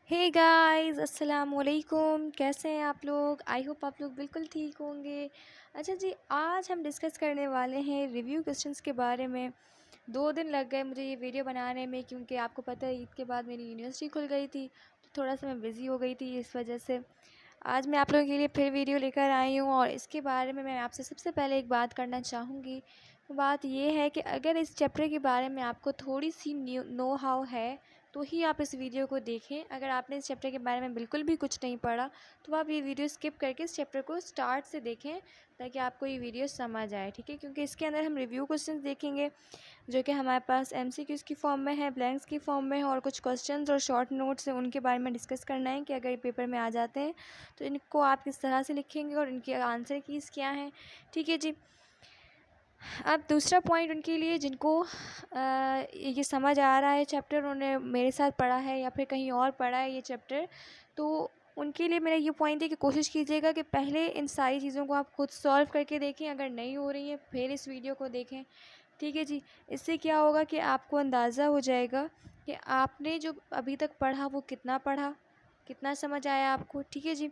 Hey guys अस्सलाम वालेकुम। कैसे हैं आप लोग? आई होप आप लोग बिल्कुल ठीक होंगे। अच्छा जी, आज हम डिस्कस करने वाले हैं रिव्यू क्वेश्चंस के बारे में। 2 दिन लग गए मुझे ये वीडियो बनाने में, क्योंकि आपको पता है ईद के बाद मेरी यूनिवर्सिटी खुल गई थी, तो थोड़ा सा मैं बिज़ी हो गई थी इस वजह से। आज मैं आप लोगों के लिए फिर वीडियो लेकर आई हूँ और इसके बारे में मैं आपसे सबसे पहले एक बात करना चाहूँगी। बात ये है कि अगर इस चैप्टर के बारे में आपको थोड़ी सी नो हाउ है तो ही आप इस वीडियो को देखें। अगर आपने इस चैप्टर के बारे में बिल्कुल भी कुछ नहीं पढ़ा तो आप ये वीडियो स्किप करके इस चैप्टर को स्टार्ट से देखें, ताकि आपको ये वीडियो समझ आए, ठीक है। क्योंकि इसके अंदर हम रिव्यू क्वेश्चंस देखेंगे जो कि हमारे पास एमसीक्यूज़ की फॉर्म में है, ब्लैंक्स की फॉर्म में है, और कुछ क्वेश्चंस और शॉर्ट नोट्स हैं उनके बारे में डिस्कस करना है कि अगर ये पेपर में आ जाते हैं तो इनको आप किस तरह से लिखेंगे और इनके आंसर कीज़ क्या हैं, ठीक है जी। अब दूसरा पॉइंट उनके लिए जिनको ये समझ आ रहा है चैप्टर, उन्होंने मेरे साथ पढ़ा है या फिर कहीं और पढ़ा है ये चैप्टर, तो उनके लिए मेरा ये पॉइंट है कि कोशिश कीजिएगा कि पहले इन सारी चीज़ों को आप खुद सॉल्व करके देखें। अगर नहीं हो रही है फिर इस वीडियो को देखें, ठीक है जी। इससे क्या होगा कि आपको अंदाज़ा हो जाएगा कि आपने जो अभी तक पढ़ा वो कितना पढ़ा, कितना समझ आया आपको, ठीक है जी।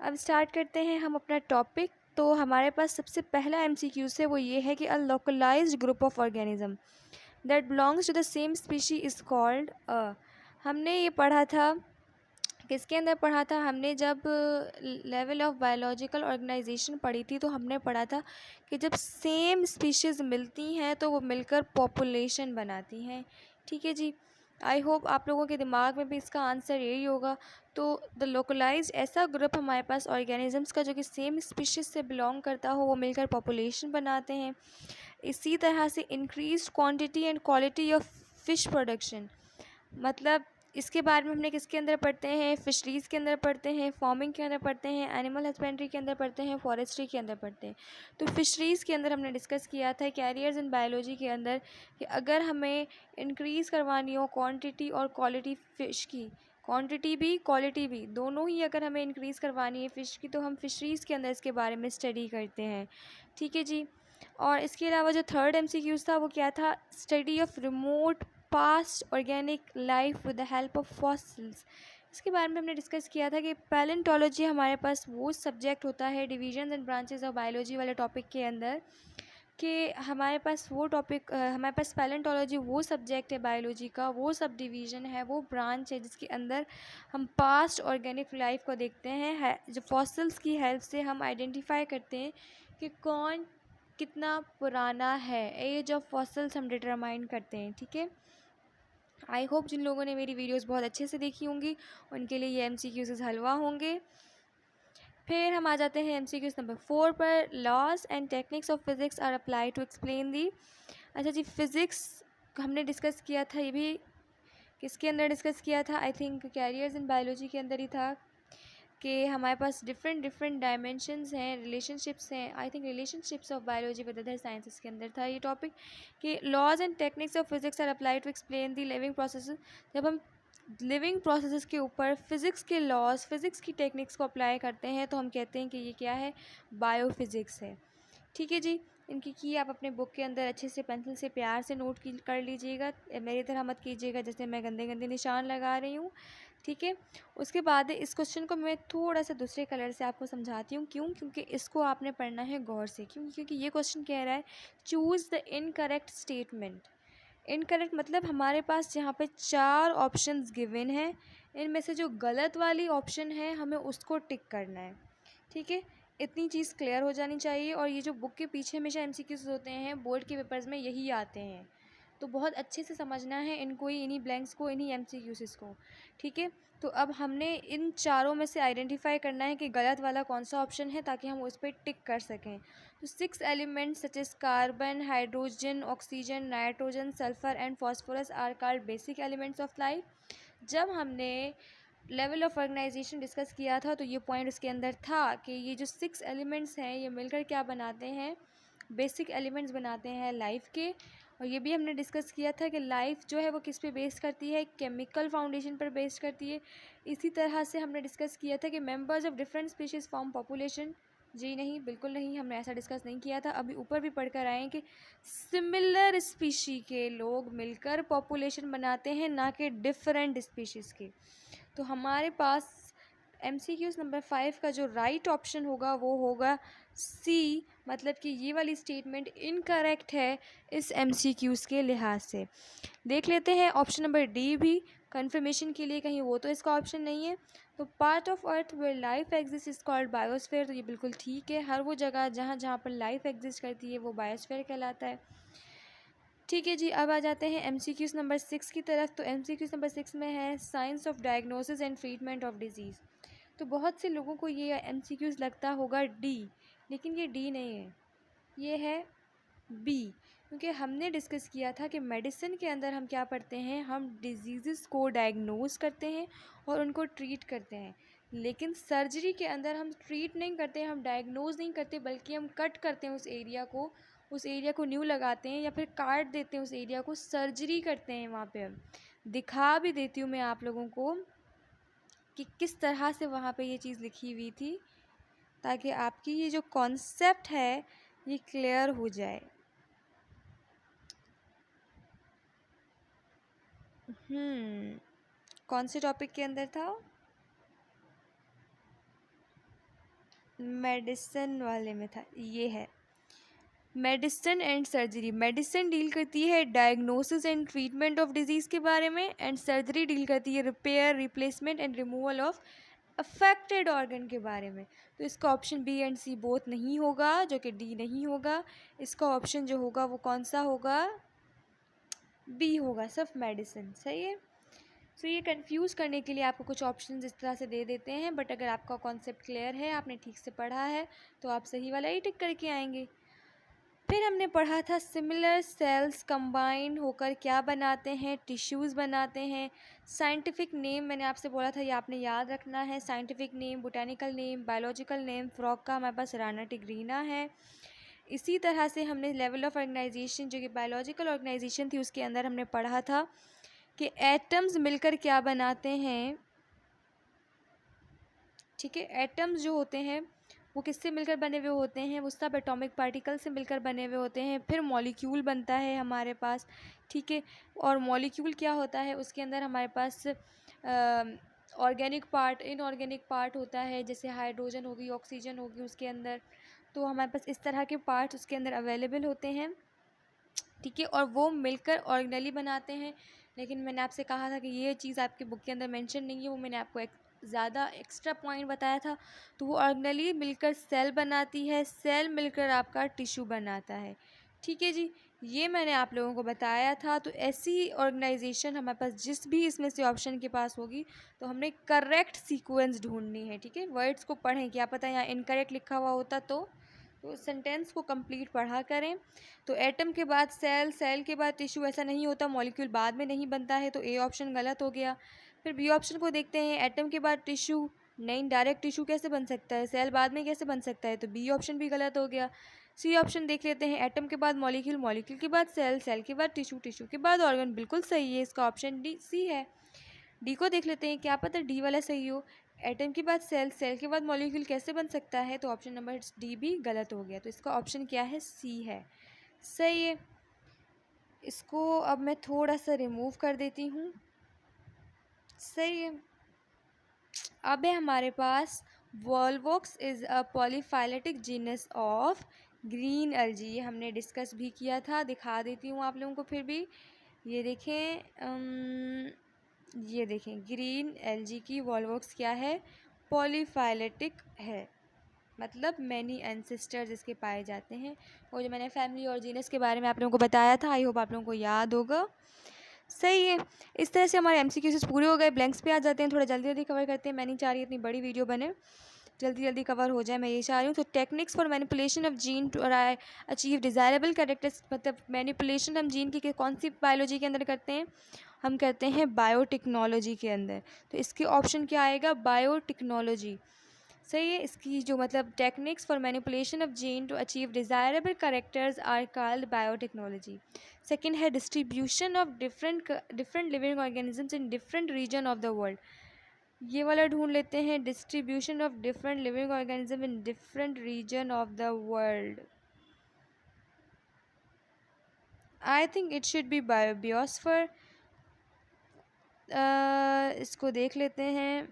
अब स्टार्ट करते हैं हम अपना टॉपिक। तो हमारे पास सबसे पहला एमसीक्यू से वो ये है कि a localized group of organism that belongs to the same species is called a. हमने ये पढ़ा था, किसके अंदर पढ़ा था? हमने जब लेवल ऑफ बायोलॉजिकल ऑर्गेनाइजेशन पढ़ी थी तो हमने पढ़ा था कि जब सेम स्पीशीज़ मिलती हैं तो वो मिलकर पॉपुलेशन बनाती हैं, ठीक है जी। आई होप आप लोगों के दिमाग में भी इसका आंसर यही होगा। तो द लोकलाइज्ड ऐसा ग्रुप हमारे पास ऑर्गेनिजम्स का जो कि सेम स्पीशीज़ से बिलोंग करता हो, वो मिलकर पॉपुलेशन बनाते हैं। इसी तरह से increase quantity and quality of fish production, मतलब इसके बारे में हमने किसके अंदर पढ़ते हैं? फिशरीज़ के अंदर पढ़ते हैं, फार्मिंग के अंदर पढ़ते हैं, एनिमल हस्बेंड्री के अंदर पढ़ते हैं, फॉरेस्ट्री के अंदर पढ़ते हैं। तो फिशरीज़ के अंदर हमने डिस्कस किया था कैरियर्स इन बायोलॉजी के अंदर कि अगर हमें इंक्रीज़ करवानी हो क्वांटिटी और क्वालिटी फ़िश की, क्वांटिटी भी क्वालिटी भी दोनों ही अगर हमें इंक्रीज़ करवानी है फ़िश की, तो हम फिशरीज़ के अंदर इसके बारे में स्टडी करते हैं, ठीक है जी। और इसके अलावा जो थर्ड एमसीक्यूज़ था वो क्या था? Study of remote past organic life with the help of fossils. इसके बारे में हमने डिस्कस किया था कि पैलेंटोलॉजी हमारे पास वो सब्जेक्ट होता है division and branches of biology वाले टॉपिक के अंदर, कि हमारे पास वो टॉपिक हमारे पास पैलेंटोलॉजी वो सब्जेक्ट है बायोलॉजी का, वो सब डिवीज़न है, वो ब्रांच है जिसके अंदर हम पास्ट ऑर्गेनिक लाइफ को देखते हैं। जो फॉसिल्स की हेल्प से हम आइडेंटिफाई करते हैं कि कौन कितना पुराना है, एज ऑफ फॉसिल्स हम डिटरमाइन करते हैं, ठीक है। आई होप जिन लोगों ने मेरी वीडियोस बहुत अच्छे से देखी होंगी उनके लिए ये एमसीक्यूज़ हलवा होंगे। फिर हम आ जाते हैं एमसीक्यूज़ नंबर 4 पर। Laws and techniques of physics are apply to explain the. अच्छा जी, फिज़िक्स हमने डिस्कस किया था, ये भी किसके अंदर डिस्कस किया था? I think careers in biology के अंदर ही था, कि हमारे पास डिफरेंट डिफरेंट डायमेंशंस हैं, रिलेशनशिप्स हैं। I think relationships of biology with other sciences के अंदर था ये टॉपिक, कि laws and techniques of physics are apply to explain the living processes. जब हम लिविंग प्रोसेसेस के ऊपर फिज़िक्स के लॉज, फिज़िक्स की टेक्निक्स को अप्लाई करते हैं तो हम कहते हैं कि ये क्या है? बायोफिज़िक्स है, ठीक है जी। इनकी की आप अपने बुक के अंदर अच्छे से पेंसिल से प्यार से नोट की कर लीजिएगा, मेरी तरह मत कीजिएगा जैसे मैं गंदे गंदे निशान लगा रही हूँ, ठीक है। उसके बाद इस क्वेश्चन को मैं थोड़ा सा दूसरे कलर से आपको समझाती हूँ। क्यों? क्योंकि इसको आपने पढ़ना है गौर से। क्यों? क्योंकि ये क्वेश्चन कह रहा है choose the incorrect statement. Incorrect मतलब हमारे पास यहाँ पे 4 ऑप्शंस गिवन हैं, इनमें से जो गलत वाली ऑप्शन है हमें उसको टिक करना है, ठीक है। इतनी चीज़ क्लियर हो जानी चाहिए। और ये जो बुक के पीछे हमेशा एमसीक्यूज़ होते हैं बोर्ड के पेपर्स में यही आते हैं, तो बहुत अच्छे से समझना है इनको ही, इन्हीं ब्लैंक्स को, इन्हीं एमसीक्यूज़ को, ठीक है। तो अब हमने इन चारों में से आइडेंटिफाई करना है कि गलत वाला कौन सा ऑप्शन है, ताकि हम उस पर टिक कर सकें। तो 6 elements such as carbon, hydrogen, oxygen, nitrogen, sulphur and phosphorus are called basic elements of life. जब हमने लेवल ऑफ ऑर्गेनाइजेशन डिस्कस किया था तो ये पॉइंट उसके अंदर था कि ये जो 6 एलिमेंट्स हैं ये मिलकर क्या बनाते हैं? बेसिक एलिमेंट्स बनाते हैं लाइफ के। और ये भी हमने डिस्कस किया था कि लाइफ जो है वो किस पे बेस करती है? केमिकल फाउंडेशन पर बेस करती है। इसी तरह से हमने डिस्कस किया था कि members of different species form population. जी नहीं, बिल्कुल नहीं, हमने ऐसा डिस्कस नहीं किया था। अभी ऊपर भी पढ़कर आए हैं कि सिमिलर स्पीशी के लोग मिलकर पॉपुलेशन बनाते हैं, ना कि डिफरेंट स्पीशीज़ के। तो हमारे पास MCQs नंबर 5 का जो राइट ऑप्शन होगा वो होगा सी, मतलब कि ये वाली स्टेटमेंट इनकरेक्ट है इस MCQs के लिहाज से। देख लेते हैं ऑप्शन नंबर डी भी कंफर्मेशन के लिए, कहीं वो तो इसका ऑप्शन नहीं है। तो part of earth where life exist is called biosphere, तो ये बिल्कुल ठीक है। हर वो जगह जहाँ जहाँ पर लाइफ एग्जिस्ट करती है वो बायोस्फीयर कहलाता है। ठीक है जी, अब आ जाते हैं MCQs नंबर 6 की तरफ। तो MCQs नंबर 6 में है science of diagnosis and treatment of disease. तो बहुत से लोगों को ये MCQs लगता होगा डी, लेकिन ये डी नहीं है, ये है बी। क्योंकि हमने डिस्कस किया था कि मेडिसिन के अंदर हम क्या पढ़ते हैं, हम डिजीज़ को डायग्नोज करते हैं और उनको ट्रीट करते हैं। लेकिन सर्जरी के अंदर हम ट्रीट नहीं करते, हम डायग्नोज नहीं करते, बल्कि हम कट करते हैं उस एरिया को न्यू लगाते हैं या फिर काट देते हैं उस एरिया को, सर्जरी करते हैं वहाँ पे। हम दिखा भी देती हूँ मैं आप लोगों को कि किस तरह से वहाँ पे ये चीज़ लिखी हुई थी, ताकि आपकी ये जो कॉन्सेप्ट है ये क्लियर हो जाए। कौन से टॉपिक के अंदर था? मेडिसिन वाले में था। ये है medicine and surgery. Medicine deal करती है diagnosis and treatment of disease के बारे में, एंड सर्जरी डील करती है repair, replacement and removal of affected organ के बारे में। तो इसका option B and C both नहीं होगा, जो कि डी नहीं होगा। इसका ऑप्शन जो होगा वो कौन सा होगा? बी होगा, सिर्फ मेडिसिन। सही है। सो ये कंफ्यूज करने के लिए आपको कुछ ऑप्शंस इस तरह से दे देते हैं, बट अगर आपका कॉन्सेप्ट क्लियर है, आपने ठीक से पढ़ा है, तो आप सही वाला ही टिक करके आएंगे। फिर हमने पढ़ा था सिमिलर सेल्स कंबाइन होकर क्या बनाते हैं, टिश्यूज़ बनाते हैं। साइंटिफिक नेम मैंने आपसे बोला था, ये आपने याद रखना है। Scientific name, botanical name, biological name. Frog का हमारे पास राना टिग्रीना है। इसी तरह से हमने लेवल ऑफ ऑर्गेनाइजेशन, जो कि बायोलॉजिकल ऑर्गेनाइजेशन थी, उसके अंदर हमने पढ़ा था कि एटम्स मिलकर क्या बनाते हैं। ठीक है, एटम्स जो होते हैं वो किससे मिलकर बने हुए होते हैं? वो सब एटॉमिक पार्टिकल से मिलकर बने हुए होते हैं। फिर मॉलिक्यूल बनता है हमारे पास। ठीक है, और मॉलिक्यूल क्या होता है, उसके अंदर हमारे पास ऑर्गेनिक पार्ट, इनऑर्गेनिक पार्ट होता है, जैसे हाइड्रोजन होगी, ऑक्सीजन होगी उसके अंदर। तो हमारे पास इस तरह के पार्ट्स उसके अंदर अवेलेबल होते हैं। ठीक है, और वो मिलकर ऑर्गेनली बनाते हैं। लेकिन मैंने आपसे कहा था कि ये चीज़ आपके बुक के अंदर मेंशन नहीं है, वो मैंने आपको ज़्यादा एक्स्ट्रा पॉइंट बताया था। तो वो ऑर्गेनली मिलकर सेल बनाती है, सेल मिलकर आपका टिश्यू बनाता है। ठीक है जी, ये मैंने आप लोगों को बताया था। तो ऐसी ऑर्गेनाइजेशन हमारे पास जिस भी इसमें से ऑप्शन के पास होगी, तो हमने करेक्ट सीक्वेंस ढूंढनी है। ठीक है, वर्ड्स को पढ़ें, क्या पता यहाँ इनकरेक्ट लिखा हुआ होता तो सेंटेंस को कंप्लीट पढ़ा करें। तो एटम के बाद सेल, सेल के बाद टिश्यू, ऐसा नहीं होता, मॉलिक्यूल बाद में नहीं बनता है, तो ए ऑप्शन गलत हो गया। फिर बी ऑप्शन को देखते हैं, एटम के बाद टिश्यू, नहीं, डायरेक्ट टिश्यू कैसे बन सकता है, सेल बाद में कैसे बन सकता है, तो बी ऑप्शन भी गलत हो गया। सी ऑप्शन देख लेते हैं, एटम के बाद मॉलिक्यूल, मॉलिक्यूल के बाद सेल, सेल के बाद टिश्यू, टिश्यू के बाद ऑर्गन, बिल्कुल सही है, इसका ऑप्शन डी सी है। डी को देख लेते हैं, क्या पता डी वाला सही हो। एटम के बाद सेल, सेल के बाद मॉलिक्यूल कैसे बन सकता है, तो ऑप्शन नंबर डी भी गलत हो गया। तो इसका ऑप्शन क्या है? सी है। सही है। इसको अब मैं थोड़ा सा रिमूव कर देती हूँ। सही है। अब है हमारे पास volvox is a polyphyletic genus of green algae. ये हमने डिस्कस भी किया था, दिखा देती हूँ आप लोगों को फिर भी। ये देखें, ये देखें, ग्रीन एल्गी की वॉल्वॉक्स क्या है? पॉलीफाइलेटिक है, मतलब मैनी एंसेस्टर्स इसके पाए जाते हैं। और जो मैंने फैमिली और जीनस के बारे में आप लोगों को बताया था, आई होप आप लोगों को याद होगा। सही है। इस तरह से हमारे MCQs पूरे हो गए। ब्लैंक्स पे आ जाते हैं, थोड़ा जल्दी जल्दी कवर करते हैं। मैं नहीं चाह रही इतनी बड़ी वीडियो बने, जल्दी जल्दी कवर हो जाए, मैं ये चाह रही हूँ। तो techniques for manipulation of gene to achieve desirable characters, मतलब मैनिपुलेशन हम जीन की कौन सी बायोलॉजी के अंदर करते हैं? हम करते हैं बायोटेक्नोलॉजी के अंदर। तो इसके ऑप्शन क्या आएगा? बायोटेक्नोलॉजी। सही है। इसकी जो मतलब techniques for manipulation of gene to achieve desirable characters are called biotechnology. Second है distribution of different living organisms in different region of the world. ये वाला ढूंढ लेते हैं, distribution of different living organism in different region of the world. I think it should be biosphere. इसको देख लेते हैं।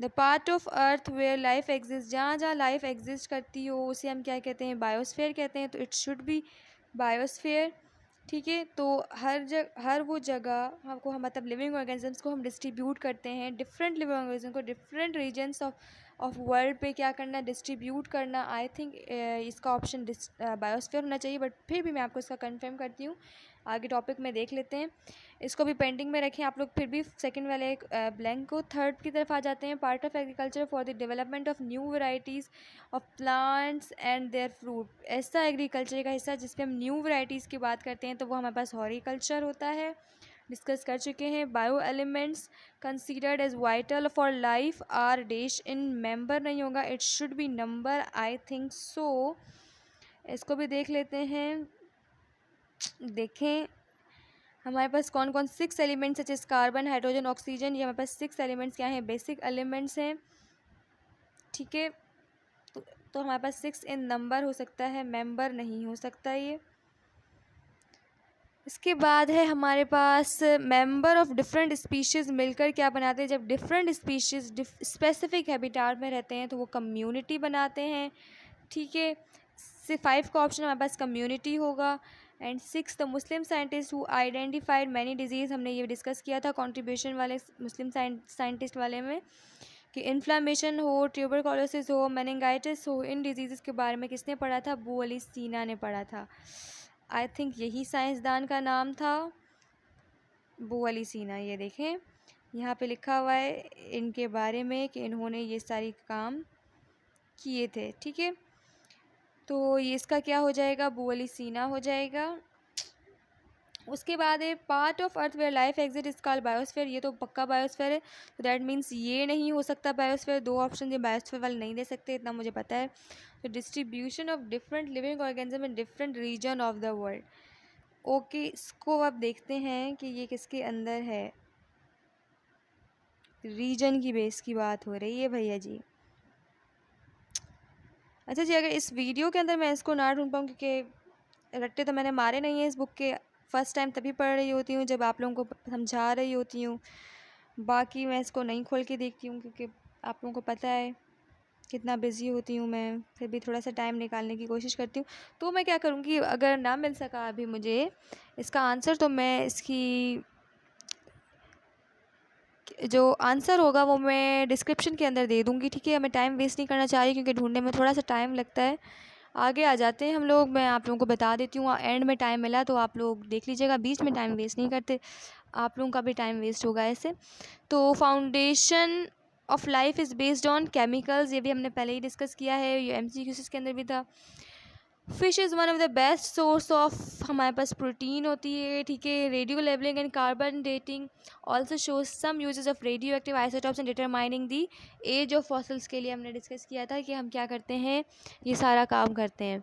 The part of earth where life exist, जहाँ जहाँ लाइफ एग्जिस्ट करती हो उसे हम क्या कहते हैं, बायोस्फीयर कहते हैं। तो इट शुड बी बायोस्फीयर। ठीक है, तो हर वो जगह हमको हम मतलब लिविंग ऑर्गेनिजम्स को हम डिस्ट्रीब्यूट करते हैं, डिफरेंट लिविंग ऑर्गेनिज्म को डिफरेंट रीजन्स ऑफ वर्ल्ड पे क्या करना, डिस्ट्रीब्यूट करना। आई थिंक इसका ऑप्शन बायोस्फीयर होना चाहिए, बट फिर भी मैं आपको इसका कंफर्म करती हूँ। आगे टॉपिक में देख लेते हैं, इसको भी पेंडिंग में रखें आप लोग। फिर भी सेकंड वाले एक ब्लैंक को थर्ड की तरफ आ जाते हैं। Part of agriculture for the development of new varieties of plants and their fruit. ऐसा एग्रीकल्चर का हिस्सा जिसमें हम न्यू वैरायटीज़ की बात करते हैं तो वो हमारे पास हॉर्टिकल्चर होता है, डिस्कस कर चुके हैं। Bio elements considered as vital for life are dash in member नहीं होगा, it should be number, I think so. इसको भी देख लेते हैं। देखें हमारे पास कौन कौन 6 एलिमेंट्स है, जैसे कार्बन, हाइड्रोजन, ऑक्सीजन। ये हमारे पास 6 एलिमेंट्स क्या हैं, बेसिक एलिमेंट्स हैं। ठीक है, तो हमारे पास 6 इन नंबर हो सकता है, मेंबर नहीं हो सकता ये। इसके बाद है हमारे पास मेंबर ऑफ डिफरेंट स्पीशीज़ मिलकर क्या बनाते हैं। जब डिफरेंट स्पीशीज़ स्पेसिफिक हैबिटाट में रहते हैं तो वो कम्युनिटी बनाते हैं। ठीक है, 5 का ऑप्शन हमारे पास कम्युनिटी होगा। And 6 the Muslim scientist who identified many disease, हमने ये डिस्कस किया था कंट्रीब्यूशन वाले मुस्लिम साइंटिस्ट वाले में, कि इन्फ्लामेशन हो, ट्यूबरकुलोसिस हो, मेनिंगाइटिस हो, इन डिजीज़ के बारे में किसने पढ़ा था, अबू अली सीना ने पढ़ा था। आई थिंक यही साइंसदान का नाम था, अबू अली सीना। ये देखें यहाँ पे लिखा हुआ है इनके बारे में कि इन्होंने ये सारी काम किए थे। ठीक है, तो ये इसका क्या हो जाएगा, अबू अली सीना हो जाएगा। उसके बाद है part of earth where life exit is called biosphere. ये तो पक्का बायोस्फीयर है, तो दैट मीन्स ये नहीं हो सकता बायोस्फीयर। 2 ऑप्शन ये बायोस्फीयर वाले नहीं दे सकते, इतना मुझे पता है। तो distribution of different living organism in different region of the world. Okay, इसको अब देखते हैं कि ये किसके अंदर है। रीजन की बेस की बात हो रही है भैया जी। अच्छा जी, अगर इस वीडियो के अंदर मैं इसको ना ढूंढ पाऊँ, क्योंकि रट्टे तो मैंने मारे नहीं हैं इस बुक के, फ़र्स्ट टाइम तभी पढ़ रही होती हूँ जब आप लोगों को समझा रही होती हूँ। बाकी मैं इसको नहीं खोल के देखती हूँ, क्योंकि आप लोगों को पता है कितना बिज़ी होती हूँ मैं, फिर भी थोड़ा सा टाइम निकालने की कोशिश करती हूँ। तो मैं क्या करूँगी, अगर ना मिल सका अभी मुझे इसका आंसर, तो मैं इसकी जो आंसर होगा वो मैं डिस्क्रिप्शन के अंदर दे दूँगी। ठीक है, मैं टाइम वेस्ट नहीं करना चाह रही, क्योंकि ढूंढने में थोड़ा सा टाइम लगता है। आगे आ जाते हैं हम लोग, मैं आप लोगों को बता देती हूँ। एंड में टाइम मिला तो आप लोग देख लीजिएगा, बीच में टाइम वेस्ट नहीं करते, आप लोगों का भी टाइम वेस्ट होगा ऐसे। तो foundation of life is based on chemicals, ये भी हमने पहले ही डिस्कस किया है, ये MCQ के अंदर भी था। Fish is one of the best source of, हमारे पास प्रोटीन होती है। ठीक है, radio labelling and carbon dating also shows some uses of radio active isotopes and determining the age of fossils के लिए हमने डिस्कस किया था कि हम क्या करते हैं, ये सारा काम करते हैं।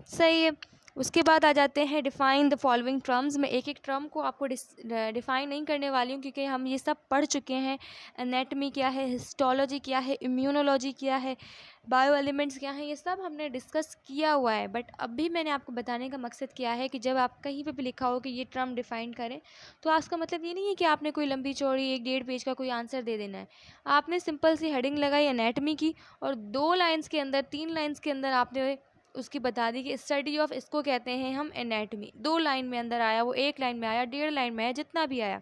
सही है, उसके बाद आ जाते हैं डिफ़ाइन द फॉलोइंग टर्म्स। मैं एक एक टर्म को आपको डिफ़ाइन नहीं करने वाली हूँ, क्योंकि हम ये सब पढ़ चुके हैं। एनेटमी क्या है, हिस्टोलॉजी क्या है, इम्यूनोलॉजी क्या है, बायो एलिमेंट्स क्या हैं, ये सब हमने डिस्कस किया हुआ है। बट अभी मैंने आपको बताने का मकसद क्या है कि जब आप कहीं पे भी लिखा हो कि ये टर्म डिफ़ाइन करें, तो उसका मतलब ये नहीं है कि आपने कोई लंबी चौड़ी 1-1.5 पेज का कोई आंसर दे देना है। आपने सिंपल सी हेडिंग लगाई एनेटमी की, और 2 लाइन्स के अंदर 3 लाइन्स के अंदर आपने उसकी बता दी कि स्टडी ऑफ इसको कहते हैं हम एनेटमी। 2 लाइन में अंदर आया, वो 1 लाइन में आया, 1.5 लाइन में आया, जितना भी आया,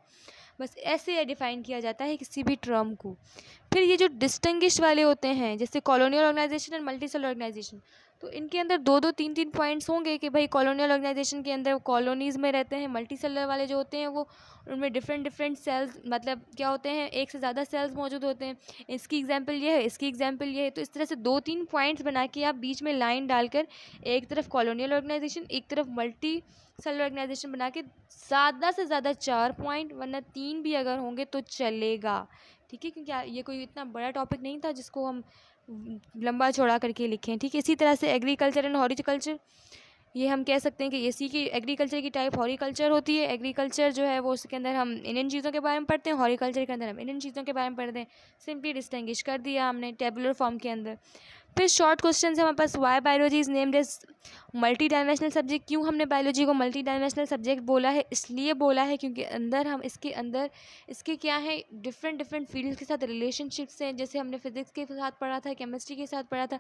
बस ऐसे डिफ़ाइन किया जाता है किसी भी टर्म को। फिर ये जो डिस्टिंग्विश वाले होते हैं, जैसे colonial organisation and multi cellular organisation, तो इनके अंदर 2-2 3-3 पॉइंट्स होंगे कि भाई कॉलोनियल ऑर्गेनाइजेशन के अंदर कॉलोनीज़ में रहते हैं। मल्टी सेलुलर वाले जो होते हैं वो उनमें डिफरेंट सेल्स, मतलब क्या होते हैं, एक से ज़्यादा सेल्स मौजूद होते हैं। इसकी एग्जांपल ये है, इसकी एग्जांपल ये है। तो इस तरह से 2-3 पॉइंट्स बना के आप बीच में लाइन डालकर एक तरफ कॉलोनियल ऑर्गेनाइजेशन, एक तरफ मल्टी सेलुलर ऑर्गेनाइजेशन बना के, ज़्यादा से ज़्यादा 4 पॉइंट, वरना 3 भी अगर होंगे तो चलेगा। ठीक है, क्योंकि ये कोई इतना बड़ा टॉपिक नहीं था जिसको हम लंबा चौड़ा करके लिखें। ठीक है, इसी तरह से एग्रीकल्चर एंड हॉर्टिकल्चर, ये हम कह सकते हैं कि इसी की एग्रीकल्चर की टाइप हॉर्टिकल्चर होती है। एग्रीकल्चर जो है वो उसके अंदर हम इन चीज़ों के बारे में पढ़ते हैं, हॉर्टिकल्चर के अंदर हम इन चीज़ों के बारे में पढ़ते हैं। सिंपली डिस्टिंग्विश कर दिया हमने टेबुलर फॉर्म के अंदर। फिर शॉर्ट क्वेश्चन है हमारे पास, why biology is named as multi dimensional subject. क्यों हमने बायोलॉजी को मल्टी डायमेंशनल सब्जेक्ट बोला है, इसलिए बोला है क्योंकि इसके अंदर इसके क्या है, डिफरेंट डिफरेंट फील्ड्स के साथ रिलेशनशिप्स हैं, जैसे हमने फिजिक्स के साथ पढ़ा था, केमिस्ट्री के साथ पढ़ा था,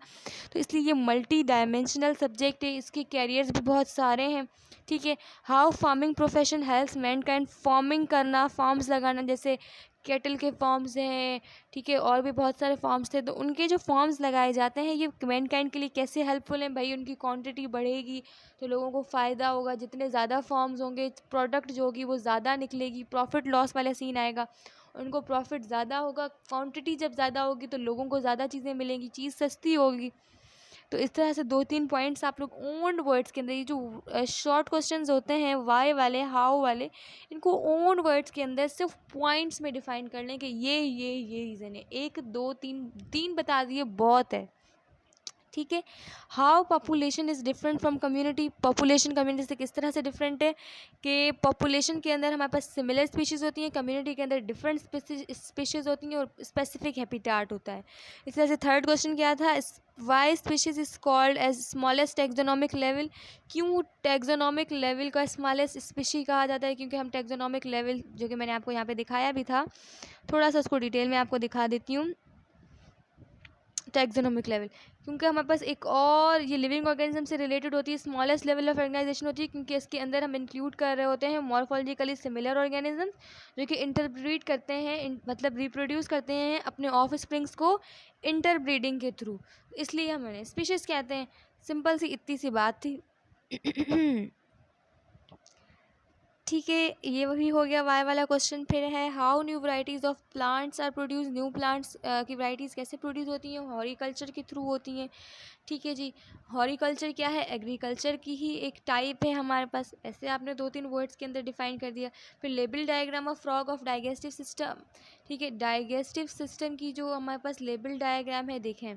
तो इसलिए ये मल्टी डायमेंशनल सब्जेक्ट है। इसके कैरियर्स भी बहुत सारे हैं, ठीक है। How farming profession helps Mankind, farming करना, फार्म्स लगाना, जैसे केटल के फॉर्म्स हैं, ठीक है, और भी बहुत सारे फॉर्म्स थे, तो उनके जो फॉर्म्स लगाए जाते हैं ये मैनकाइंड के लिए कैसे हेल्पफुल हैं भाई, उनकी क्वांटिटी बढ़ेगी तो लोगों को फ़ायदा होगा, जितने ज़्यादा फॉर्म्स होंगे प्रोडक्ट जो होगी वो ज़्यादा निकलेगी, प्रॉफिट लॉस वाला सीन आएगा, उनको प्रॉफिट ज़्यादा होगा, क्वांटिटी जब ज़्यादा होगी तो लोगों को ज़्यादा चीज़ें मिलेंगी, चीज़ सस्ती होगी। तो इस तरह से 2-3 पॉइंट्स आप लोग ओन वर्ड्स के अंदर, ये जो शॉर्ट क्वेश्चंस होते हैं वाई वाले, हाउ वाले, इनको ओन वर्ड्स के अंदर सिर्फ पॉइंट्स में डिफाइन कर लें कि ये रीज़न है, 1 2 3 3 बता दिए बहुत है, ठीक है। How population is different from community, population community से किस तरह से डिफरेंट है कि पॉपुलेशन के अंदर हमारे पास सिमिलर स्पीशीज़ होती हैं, कम्युनिटी के अंदर डिफरेंट स्पीशीज़ होती हैं और स्पेसिफिक हैबिटेट होता है। इस तरह से थर्ड क्वेश्चन क्या था, why species is called as smallest taxonomic level, क्यों टैक्सोनॉमिक लेवल का स्मॉलेस्ट स्पीशी कहा जाता है, क्योंकि हम टैक्सोनॉमिक लेवल जो कि मैंने आपको यहाँ पे दिखाया भी था, थोड़ा सा उसको डिटेल में आपको दिखा देती हूँ। टैक्सोनॉमिक लेवल क्योंकि हमारे पास एक और ये लिविंग ऑर्गेनिज्म से रिलेटेड होती है, स्मॉलेस्ट लेवल ऑफ ऑर्गेनाइजेशन होती है, क्योंकि इसके अंदर हम इंक्लूड कर रहे होते हैं मॉर्फोलॉजिकली सिमिलर ऑर्गेनिज्म जो कि इंटरब्रीड करते हैं, मतलब रिप्रोड्यूस करते हैं अपने ऑफ स्प्रिंग्स को इंटरब्रीडिंग के थ्रू, इसलिए हम उन्हें स्पीशीज़ कहते हैं। सिंपल सी इतनी सी बात थी। ठीक है, ये वही हो गया वाई वाला क्वेश्चन। फिर है how new varieties of plants are produce, new plants की वैरायटीज़ कैसे प्रोड्यूस होती हैं, हॉरिकल्चर के थ्रू होती हैं, ठीक है जी। हॉरिकल्चर क्या है, एग्रीकल्चर की ही एक टाइप है हमारे पास, ऐसे आपने 2-3 वर्ड्स के अंदर डिफाइन कर दिया। फिर label diagram of frog of digestive system, ठीक है, डाइजेस्टिव सिस्टम की जो हमारे पास लेबल डायग्राम है, देखें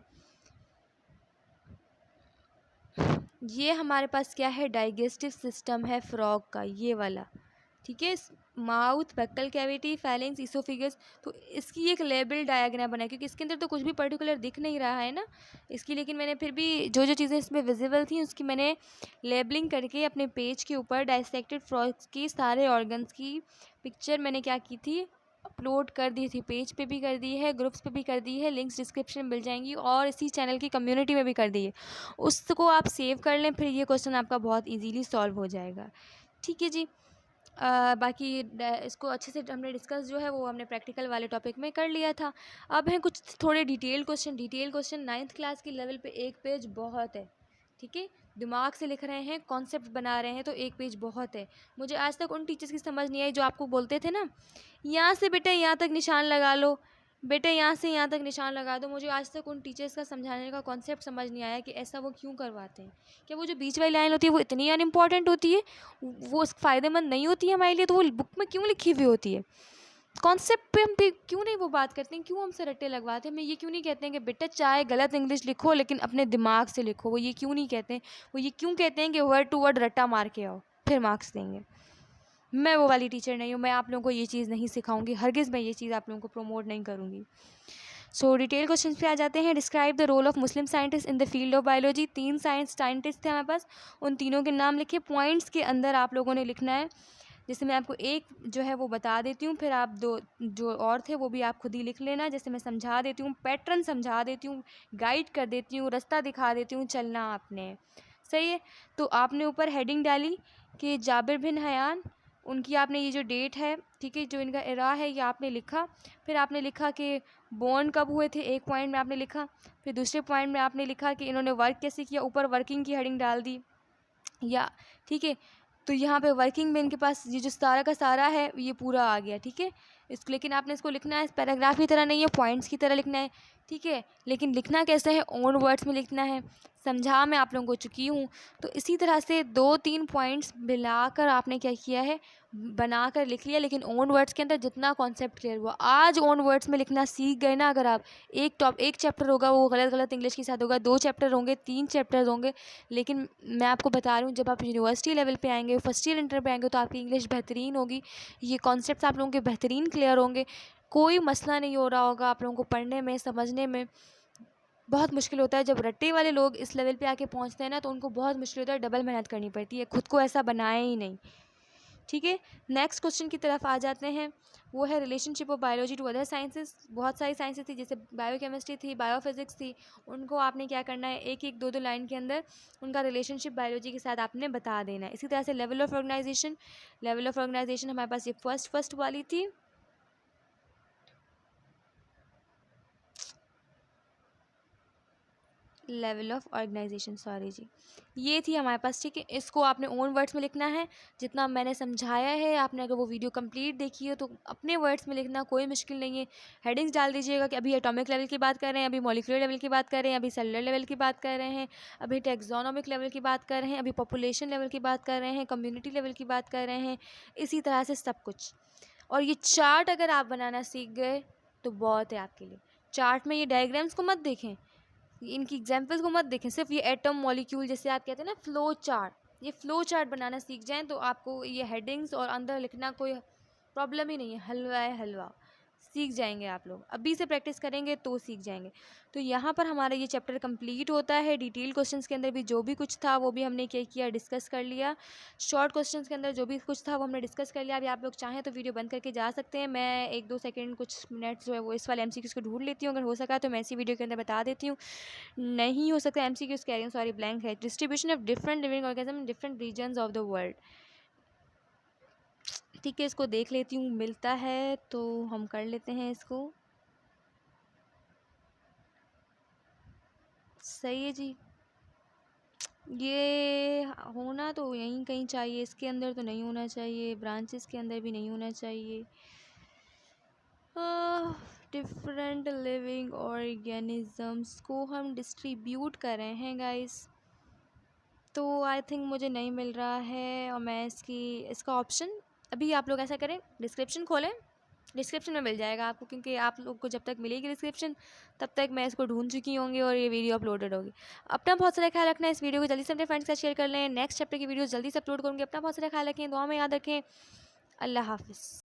ये हमारे पास क्या है, डाइजेस्टिव सिस्टम है फ्रॉग का, ये वाला, ठीक है। Mouth, buccal cavity, feelings, oesophagus, तो इसकी एक लेबल डायग्राम बना है, क्योंकि इसके अंदर तो कुछ भी पर्टिकुलर दिख नहीं रहा है ना इसकी, लेकिन मैंने फिर भी जो जो चीज़ें इसमें विजिबल थी उसकी मैंने लेबलिंग करके अपने पेज के ऊपर डाइसेक्टेड फ्रॉग्स की सारे ऑर्गन्स की पिक्चर मैंने क्या की थी, अपलोड कर दी थी, पेज पे भी कर दी है, ग्रुप्स पे भी कर दी है, लिंक्स डिस्क्रिप्शन में मिल जाएंगी और इसी चैनल की कम्युनिटी में भी कर दी है, उसको आप सेव कर लें, फिर ये क्वेश्चन आपका बहुत इजीली सॉल्व हो जाएगा, ठीक है जी। बाकी इसको अच्छे से हमने डिस्कस जो है वो हमने प्रैक्टिकल वाले टॉपिक में कर लिया था। अब हैं कुछ थोड़े डिटेल क्वेश्चन 9th क्लास की लेवल पे एक पेज बहुत है, ठीक है, दिमाग से लिख रहे हैं, कॉन्सेप्ट बना रहे हैं तो एक पेज बहुत है। मुझे आज तक उन टीचर्स की समझ नहीं आई जो आपको बोलते थे ना, यहाँ से बेटे यहाँ तक निशान लगा लो, बेटे यहाँ से यहाँ तक निशान लगा दो। मुझे आज तक उन टीचर्स का समझाने का कॉन्सेप्ट समझ नहीं आया कि ऐसा वो क्यों करवाते हैं। क्या वो जो बीच वाली लाइन होती है वो इतनी अनइम्पॉर्टेंट होती है, वो फ़ायदेमंद नहीं होती है हमारे लिए, तो वो बुक में क्यों लिखी हुई होती है? कॉन्सेप्ट पे हम पे क्यों नहीं वो बात करते हैं, क्यों हमसे रट्टे लगवाते हैं? हमें ये क्यों नहीं कहते हैं कि बेटा चाहे गलत इंग्लिश लिखो लेकिन अपने दिमाग से लिखो? वो ये क्यों नहीं कहते हैं? वो ये क्यों कहते हैं कि वर्ड टू वर्ड रट्टा मार के आओ फिर मार्क्स देंगे? मैं वो वाली टीचर नहीं हूँ, मैं आप लोगों को ये चीज़ नहीं सिखाऊंगी, हरगिज़ मैं ये चीज़ आप लोगों को प्रमोट नहीं करूँगी। सो डिटेल क्वेश्चन पे आ जाते हैं। Describe the role of Muslim scientist in the field of biology. 3 scientist थे हमारे पास, उन तीनों के नाम लिखे, पॉइंट्स के अंदर आप लोगों ने लिखना है। जैसे मैं आपको एक जो है वो बता देती हूँ, फिर आप 2 जो और थे वो भी आप खुद ही लिख लेना। जैसे मैं समझा देती हूँ, पैटर्न समझा देती हूँ, गाइड कर देती हूँ, रास्ता दिखा देती हूँ, चलना आपने, सही है। तो आपने ऊपर हेडिंग डाली कि जाबिर बिन हयान, उनकी आपने ये जो डेट है, ठीक है, जो इनका एरा है ये आपने लिखा। फिर आपने लिखा कि बॉर्न कब हुए थे, एक पॉइंट में आपने लिखा। फिर दूसरे पॉइंट में आपने लिखा कि इन्होंने वर्क कैसे किया, ऊपर वर्किंग की हेडिंग डाल दी, या ठीक है। तो यहाँ पे वर्किंग में इनके पास ये जो सारा का सारा है ये पूरा आ गया, ठीक है। इसको लेकिन आपने इसको लिखना है पैराग्राफ की तरह नहीं है, पॉइंट्स की तरह लिखना है, ठीक है। लेकिन लिखना कैसे है, ओन वर्ड्स में लिखना है, समझा मैं आप लोगों को चुकी हूँ। तो इसी तरह से 2-3 पॉइंट्स मिलाकर आपने क्या किया है, बनाकर लिख लिया, लेकिन ओन वर्ड्स के अंदर जितना कॉन्सेप्ट क्लियर हुआ। आज ओन वर्ड्स में लिखना सीख गए ना अगर आप, एक चैप्टर होगा वो गलत इंग्लिश के साथ होगा, 2 चैप्टर होंगे, 3 चैप्टर्स होंगे, लेकिन मैं आपको बता रही हूँ जब आप यूनिवर्सिटी लेवल पे आएंगे, फर्स्ट ईयर इंटर पे आएंगे, तो आपकी इंग्लिश बेहतरीन होगी, ये कॉन्सेप्ट्स आप लोगों के बेहतरीन क्लियर होंगे, कोई मसला नहीं हो रहा होगा आप लोगों को पढ़ने में, समझने में। बहुत मुश्किल होता है जब रट्टे वाले लोग इस लेवल पे आके पहुंचते हैं ना, तो उनको बहुत मुश्किल होता है, डबल मेहनत करनी पड़ती है, खुद को ऐसा बनाए ही नहीं। ठीक है, नेक्स्ट क्वेश्चन की तरफ आ जाते हैं। वो है relationship of biology to other sciences. बहुत सारी साइंसेस थी, जैसे बायोकेमिस्ट्री थी, बायोफिजिक्स थी। उनको आपने क्या करना है, एक एक दो दो लाइन के अंदर उनका रिलेशनशिप बायोलॉजी के साथ आपने बता देना है। इसी तरह से level of organisation, level of organisation हमारे पास ये फर्स्ट वाली थी। Level of organisation, sorry ji, ये थी हमारे पास। ठीक है, इसको आपने ओन वर्ड्स में लिखना है, जितना मैंने समझाया है। आपने अगर वो वीडियो कंप्लीट देखी हो तो अपने वर्ड्स में लिखना, कोई मुश्किल नहीं है। हेडिंग्स डाल दीजिएगा कि अभी एटॉमिक लेवल की बात कर रहे हैं, अभी मॉलिक्यूलर लेवल की बात कर रहे हैं, अभी सेलुलर लेवल की बात कर रहे हैं, अभी टेक्सोनोमिक लेवल की बात कर रहे हैं, अभी पॉपुलेशन लेवल की बात कर रहे हैं, कम्युनिटी लेवल की बात कर रहे हैं। इसी तरह से सब कुछ। और ये चार्ट अगर आप बनाना सीख गए तो बहुत है आपके लिए। चार्ट में ये डायग्राम्स को मत देखें, इनकी एग्जाम्पल्स को मत देखें, सिर्फ ये एटम मॉलिक्यूल जैसे आप कहते हैं ना फ्लो चार्ट, ये फ्लो चार्ट बनाना सीख जाएं तो आपको ये हेडिंग्स और अंदर लिखना कोई प्रॉब्लम ही नहीं है। हलवा है हलवा, सीख जाएंगे आप लोग, अभी से प्रैक्टिस करेंगे तो सीख जाएंगे। तो यहाँ पर हमारा ये चैप्टर कंप्लीट होता है। डिटेल क्वेश्चंस के अंदर भी जो भी कुछ था वो भी हमने क्या किया, डिस्कस कर लिया। शॉर्ट क्वेश्चंस के अंदर जो भी कुछ था वो हमने डिस्कस कर लिया। अभी आप लोग चाहें तो वीडियो बंद करके जा सकते हैं। मैं 1-2 सेकंड कुछ मिनट्स जो है वो इस वाले MCQs को ढूंढ लेती हूँ, अगर हो सका तो मैं इसी वीडियो के अंदर बता देती हूँ। नहीं हो सकता MCQs कह रही हूँ, सॉरी ब्लैंक है। Distribution of different living organism in different regions of the world. ठीक है, इसको देख लेती हूँ, मिलता है तो हम कर लेते हैं इसको। सही है जी, ये होना तो यहीं कहीं चाहिए, इसके अंदर तो नहीं होना चाहिए, ब्रांचेस के अंदर भी नहीं होना चाहिए। डिफरेंट लिविंग ऑर्गेनिजम्स को हम डिस्ट्रीब्यूट कर रहे हैं गाइस, तो आई थिंक मुझे नहीं मिल रहा है। और मैं इसका ऑप्शन, अभी आप लोग ऐसा करें, डिस्क्रिप्शन खोलें, डिस्क्रिप्शन में मिल जाएगा आपको, क्योंकि आप लोग को जब तक मिलेगी डिस्क्रिप्शन तब तक मैं इसको ढूंढ चुकी होंगी और ये वीडियो अपलोडेड होगी। अपना बहुत सारा ख्याल रखना है। इस वीडियो को जल्दी से अपने फ्रेंड्स के साथ शेयर कर लें। नेक्स्ट चैप्टर की वीडियो जल्दी से अपलोड करूँगी। अपना बहुत सारा ख्याल रखें, दुआ में याद रखें। अल्लाह हाफिज़।